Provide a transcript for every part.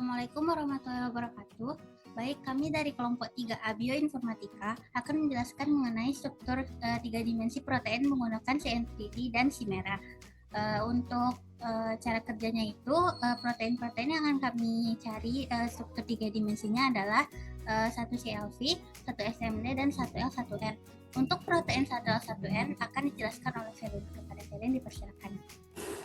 Assalamualaikum warahmatullahi wabarakatuh. Baik, kami dari kelompok 3A Bioinformatika akan menjelaskan mengenai struktur 3 dimensi protein menggunakan CN3D dan Chimera. Untuk cara kerjanya itu, protein-protein yang akan kami cari struktur 3 dimensinya adalah 1 CLV, 1 SMD, dan 1 L1R. Untuk protein 1 L1N akan dijelaskan oleh Felin. Kepada Felin dipersilakan.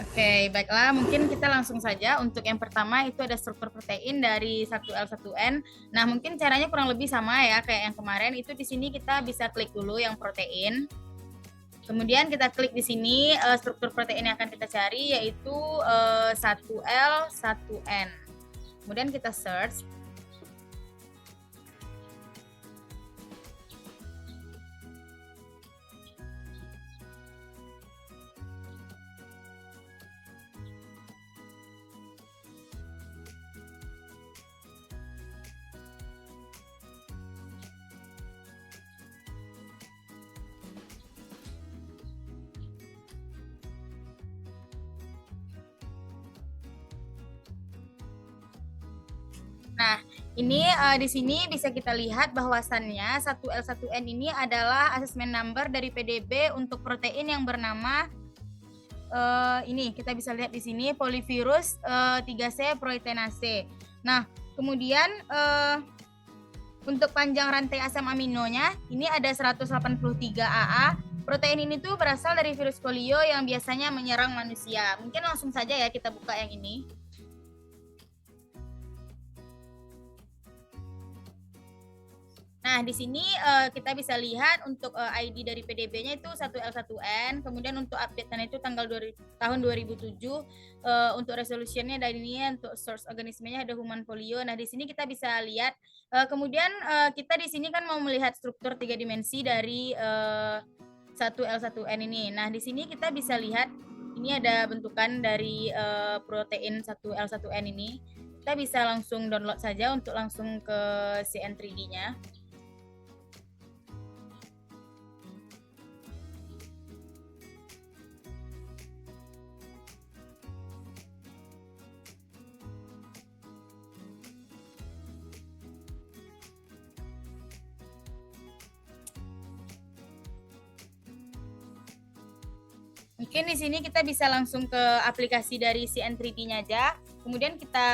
Oke, baiklah. Mungkin kita langsung saja. Untuk yang pertama itu ada struktur protein dari 1L1N. Nah, mungkin caranya kurang lebih sama ya kayak yang kemarin. Itu di sini kita bisa klik dulu yang protein. Kemudian kita klik di sini struktur protein yang akan kita cari yaitu 1L1N. Kemudian kita search. Nah, ini di sini bisa kita lihat bahwasannya 1L1N ini adalah assessment number dari PDB untuk protein yang bernama ini kita bisa lihat di sini polyvirus 3C proteinase. Nah, kemudian untuk panjang rantai asam aminonya ini ada 183 AA. Protein ini tuh berasal dari virus polio yang biasanya menyerang manusia. Mungkin langsung saja ya kita buka yang ini. Nah, di sini kita bisa lihat untuk ID dari PDB-nya itu 1L1N, kemudian untuk update-nya itu tahun 2007, untuk resolution-nya dari ini, untuk source organismenya ada human polio. Nah, di sini kita bisa lihat, kemudian kita di sini kan mau melihat struktur 3 dimensi dari 1L1N ini. Nah, di sini kita bisa lihat, ini ada bentukan dari protein 1L1N ini. Kita bisa langsung download saja untuk langsung ke CN3D-nya. Mungkin di sini kita bisa langsung ke aplikasi dari CN3D-nya aja. Kemudian kita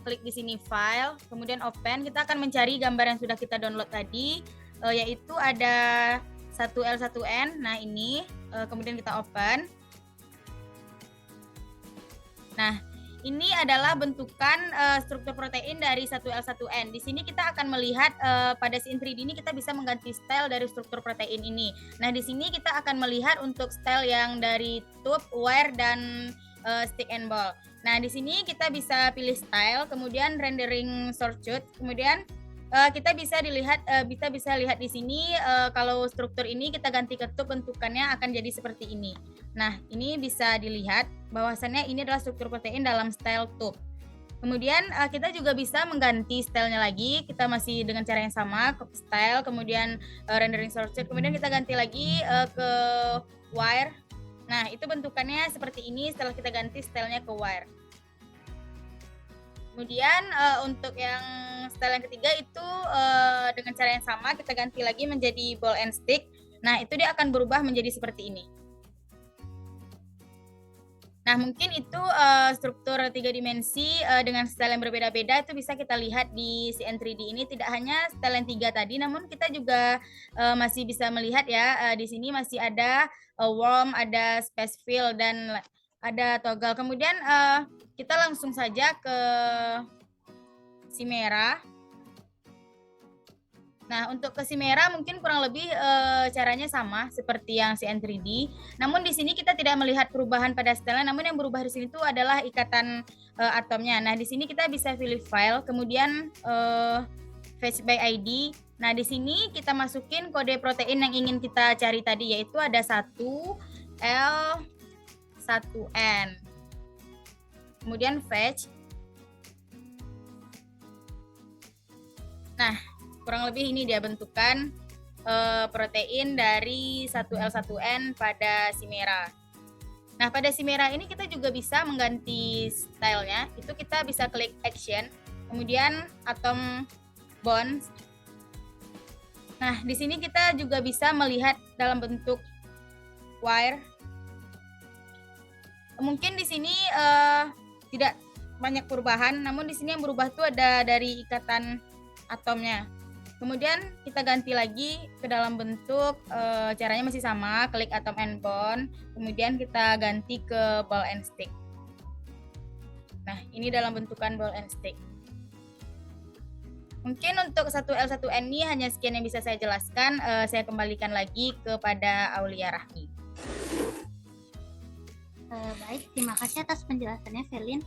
klik di sini file, kemudian open. Kita akan mencari gambar yang sudah kita download tadi, yaitu ada 1L1N. Nah, ini kemudian kita open. Nah, ini adalah bentukan struktur protein dari 1L1N. Di sini kita akan melihat pada CN3D ini kita bisa mengganti style dari struktur protein ini. Nah, di sini kita akan melihat untuk style yang dari tube, wire, dan stick and ball. Nah, di sini kita bisa pilih style, kemudian rendering shortcut, kemudian kita bisa lihat di sini kalau struktur ini kita ganti ke tube, bentukannya akan jadi seperti ini. Nah, ini bisa dilihat bahwasannya ini adalah struktur protein dalam style tube. Kemudian kita juga bisa mengganti stylenya lagi. Kita masih dengan cara yang sama, ke style, kemudian rendering shortcut, kemudian kita ganti lagi ke wire. Nah, itu bentukannya seperti ini setelah kita ganti stylenya ke wire. Kemudian untuk yang style yang ketiga itu dengan cara yang sama kita ganti lagi menjadi ball and stick. Nah, itu dia akan berubah menjadi seperti ini. Nah, mungkin itu struktur 3 dimensi dengan style yang berbeda-beda itu bisa kita lihat di CN3D ini. Tidak hanya style yang 3 tadi, namun kita juga masih bisa melihat ya, di sini masih ada worm, ada space fill, dan ada toggle. Kemudian kita langsung saja ke Chimera. Nah, untuk ke Chimera mungkin kurang lebih caranya sama seperti yang CN3D. Namun di sini kita tidak melihat perubahan pada style, namun yang berubah di sini itu adalah ikatan atomnya. Nah, di sini kita bisa pilih file, kemudian fetch by ID. Nah, di sini kita masukin kode protein yang ingin kita cari tadi, yaitu ada 1L1N. Kemudian fetch. Nah, kurang lebih ini dia bentukan protein dari 1L1N pada Chimera. Nah, pada Chimera ini kita juga bisa mengganti stylenya. Itu kita bisa klik action, kemudian atom bonds. Nah, di sini kita juga bisa melihat dalam bentuk wire. Mungkin di sini tidak banyak perubahan, namun di sini yang berubah itu ada dari ikatan atomnya. Kemudian kita ganti lagi ke dalam bentuk caranya masih sama, klik atom and bond, kemudian kita ganti ke ball and stick. Nah, ini dalam bentukan ball and stick. Mungkin untuk 1L1N ini hanya sekian yang bisa saya jelaskan. Saya kembalikan lagi kepada Aulia Rahmi. Baik, terima kasih atas penjelasannya, Velin.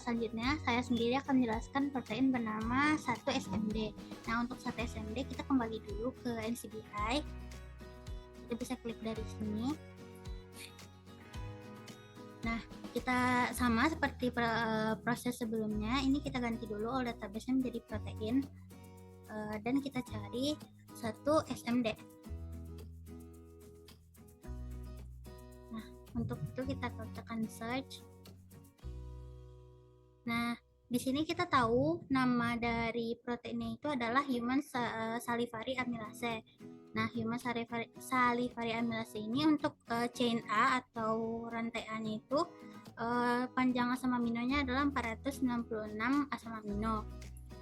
Selanjutnya, saya sendiri akan menjelaskan protein bernama 1-SMD. Nah, untuk 1-SMD, kita kembali dulu ke NCBI. Kita bisa klik dari sini. Nah, kita sama seperti proses sebelumnya, ini kita ganti dulu all database-nya menjadi protein, dan kita cari 1-SMD. Nah, untuk itu kita tekan search. Nah, di sini kita tahu nama dari proteinnya itu adalah human salivary amylase. Nah, human salivary amylase ini untuk chain A atau rantai A-nya itu panjang asam aminonya adalah 496 asam amino.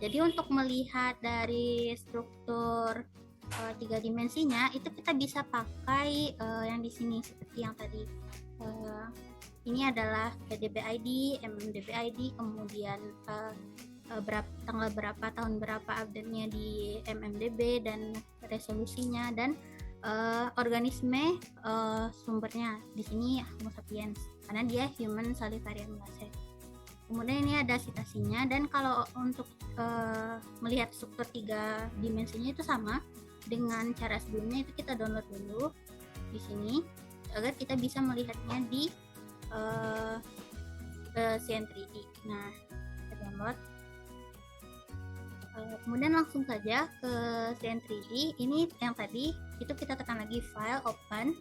Jadi untuk melihat dari struktur 3 dimensinya itu kita bisa pakai yang di sini seperti yang tadi. Ini adalah PDB-ID, MMDB-ID, kemudian tanggal berapa, tahun berapa update-nya di MMDB, dan resolusinya, dan organisme sumbernya. Di sini Homo sapiens, karena dia human salivary amylase. Kemudian ini ada citasinya, dan kalau untuk melihat struktur 3 dimensinya itu sama dengan cara sebelumnya, itu kita download dulu di sini agar kita bisa melihatnya di CN3D. Nah, kita download. Kemudian langsung saja ke CN3D. Ini yang tadi itu kita tekan lagi file open,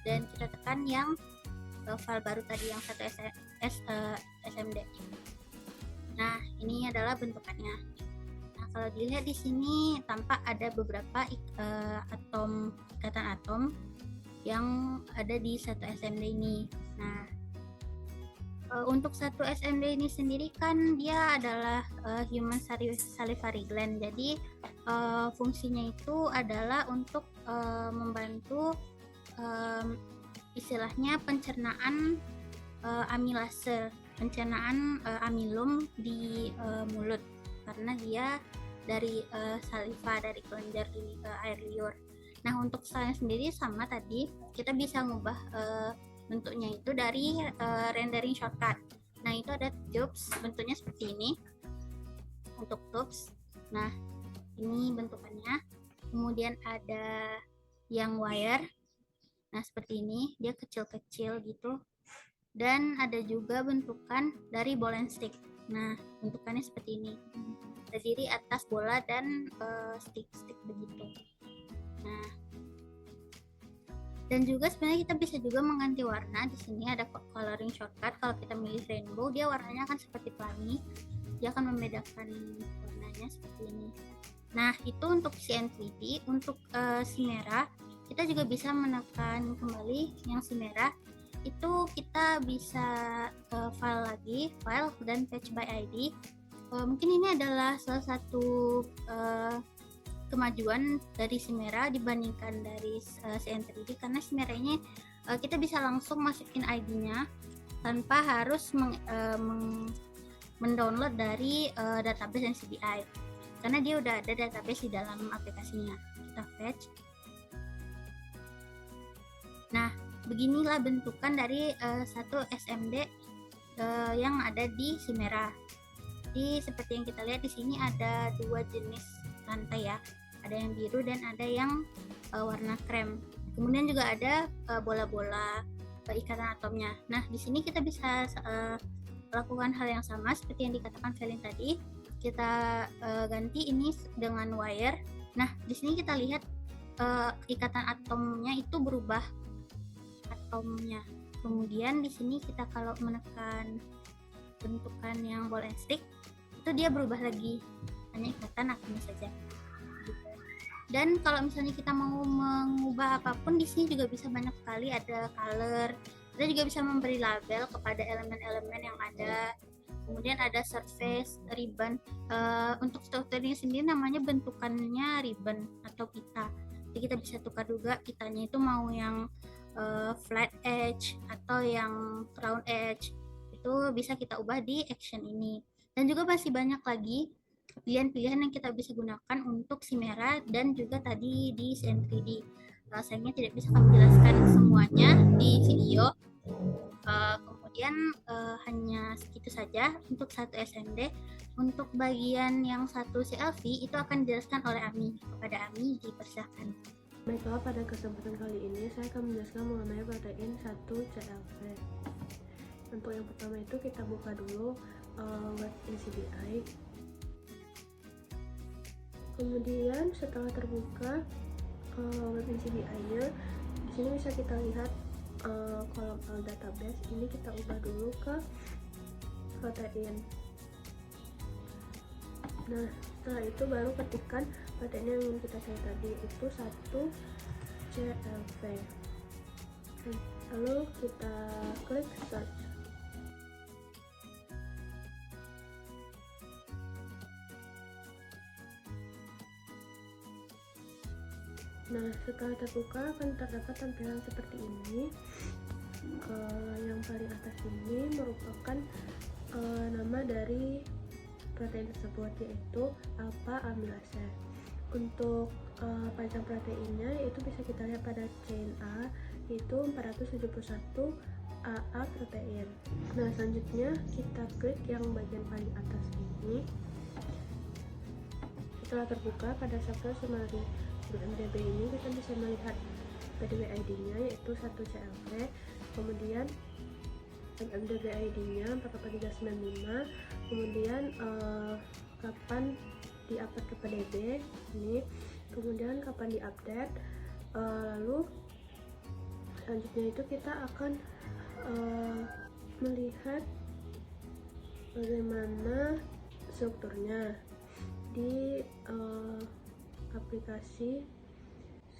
dan kita tekan yang file baru tadi yang 1SMD. Nah, ini adalah bentukannya. Nah, kalau dilihat di sini tampak ada beberapa ikatan atom yang ada di 1SMD ini. Nah, untuk 1SMD ini sendiri kan dia adalah human salivary gland. Jadi fungsinya itu adalah untuk membantu istilahnya pencernaan amilase, pencernaan amilum di mulut, karena dia dari saliva, dari kelenjar di air liur. Nah, untuk saya sendiri sama tadi, kita bisa ngubah bentuknya itu dari rendering shortcut. Nah, itu ada tubes, bentuknya seperti ini untuk tubes. Nah, ini bentukannya. Kemudian ada yang wire. Nah, seperti ini, dia kecil-kecil gitu. Dan ada juga bentukan dari ball and stick. Nah, bentukannya seperti ini, terdiri atas bola dan stick-stick begitu. Nah, dan juga sebenarnya kita bisa juga mengganti warna. Di sini ada coloring shortcut. Kalau kita milih rainbow, dia warnanya akan seperti pelangi. Dia akan membedakan warnanya seperti ini. Nah, itu untuk CN3D. Untuk si merah, kita juga bisa menekan kembali yang si merah. Itu kita bisa file lagi, file dan fetch by ID. Mungkin ini adalah salah satu kemajuan dari Chimera dibandingkan dari CN3D, karena Chimera ini kita bisa langsung masukin ID-nya tanpa harus mendownload dari database NCBI, karena dia udah ada database di dalam aplikasinya. Kita fetch. Nah, beginilah bentukan dari 1-SMD yang ada di Chimera. Jadi seperti yang kita lihat di sini ada 2 jenis rantai ya, ada yang biru dan ada yang warna krem. Kemudian juga ada bola-bola ikatan atomnya. Nah, di sini kita bisa lakukan hal yang sama seperti yang dikatakan Velin tadi. Kita ganti ini dengan wire. Nah, di sini kita lihat ikatan atomnya itu berubah atomnya. Kemudian di sini kita kalau menekan bentukan yang ball and stick, itu dia berubah lagi, hanya ikatan atomnya saja. Dan kalau misalnya kita mau mengubah apapun, di sini juga bisa banyak sekali, ada color. Kita juga bisa memberi label kepada elemen-elemen yang ada. Kemudian ada surface, ribbon. Untuk strukturnya sendiri namanya bentukannya ribbon atau pita. Jadi kita bisa tukar juga pitanya itu mau yang flat edge atau yang round edge. Itu bisa kita ubah di action ini. Dan juga masih banyak lagi pilihan-pilihan yang kita bisa gunakan untuk Chimera dan juga tadi di CN3D. Sayangnya tidak bisa kami jelaskan semuanya di video. Kemudian hanya segitu saja untuk satu SMD. Untuk bagian yang satu CLV itu akan dijelaskan oleh Ami. Kepada Ami dipersilakan. Baiklah, pada kesempatan kali ini saya akan menjelaskan mengenai protein 1 CLV. Untuk yang pertama itu kita buka dulu web NCBI. Kemudian setelah terbuka web NCBI-nya, di sini bisa kita lihat kolom database. Ini kita ubah dulu ke protein. Nah, setelah itu baru ketikkan protein yang ingin kita cari tadi, itu 1 CLV. Lalu kita klik search. Nah, setelah terbuka akan terdapat tampilan seperti ini. Yang paling atas ini merupakan nama dari protein tersebut, yaitu alpha amilase. Untuk panjang proteinnya itu bisa kita lihat pada chain A, yaitu 471 AA protein. Nah, selanjutnya kita klik yang bagian paling atas ini. Setelah terbuka pada sampel summary MDB ini, kita bisa melihat PDB ID-nya yaitu 1 CLV, kemudian MDB ID-nya 48395, kemudian kapan di-upload ke PDB ini, kemudian kapan di-update, lalu selanjutnya itu kita akan melihat bagaimana strukturnya di aplikasi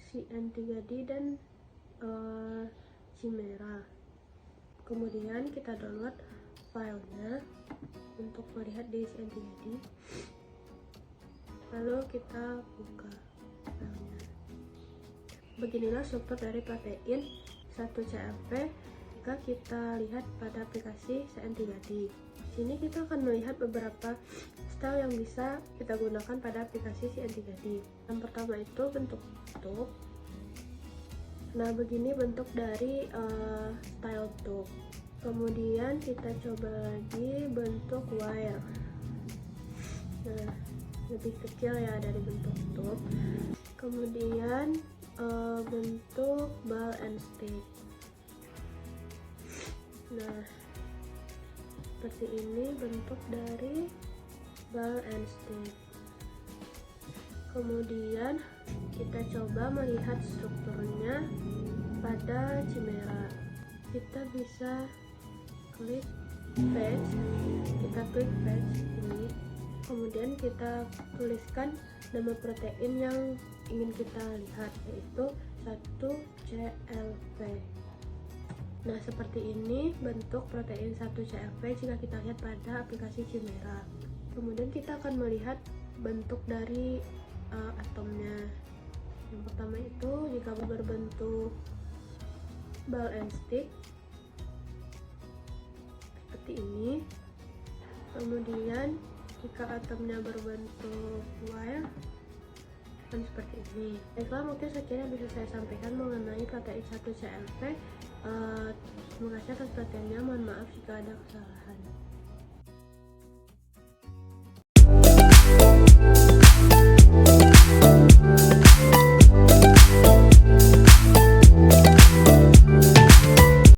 CN3D dan Chimera. Kemudian kita download filenya untuk melihat di CN3D, lalu kita buka filenya. Beginilah struktur dari protein 1 CLV jika kita lihat pada aplikasi CN3D. Di sini kita akan melihat beberapa style yang bisa kita gunakan pada aplikasi CN3D. Yang pertama itu bentuk tube. Nah, begini bentuk dari style tube. Kemudian kita coba lagi bentuk wire. Nah, lebih kecil ya dari bentuk tube. Kemudian bentuk ball and stick. Nah, seperti ini bentuk dari ball and stick. Kemudian kita coba melihat strukturnya pada Chimera. Kita bisa klik page, ini, kemudian kita tuliskan nama protein yang ingin kita lihat, yaitu 1 CLV. Nah, seperti ini bentuk protein 1 CLV jika kita lihat pada aplikasi Chimera. Kemudian kita akan melihat bentuk dari atomnya. Yang pertama itu jika berbentuk ball and stick seperti ini. Kemudian jika atomnya berbentuk wire dan seperti ini. Baiklah, mungkin sekian yang bisa saya sampaikan mengenai protein 1 CLV. Terima kasih atas perhatiannya, mohon maaf jika ada kesalahan.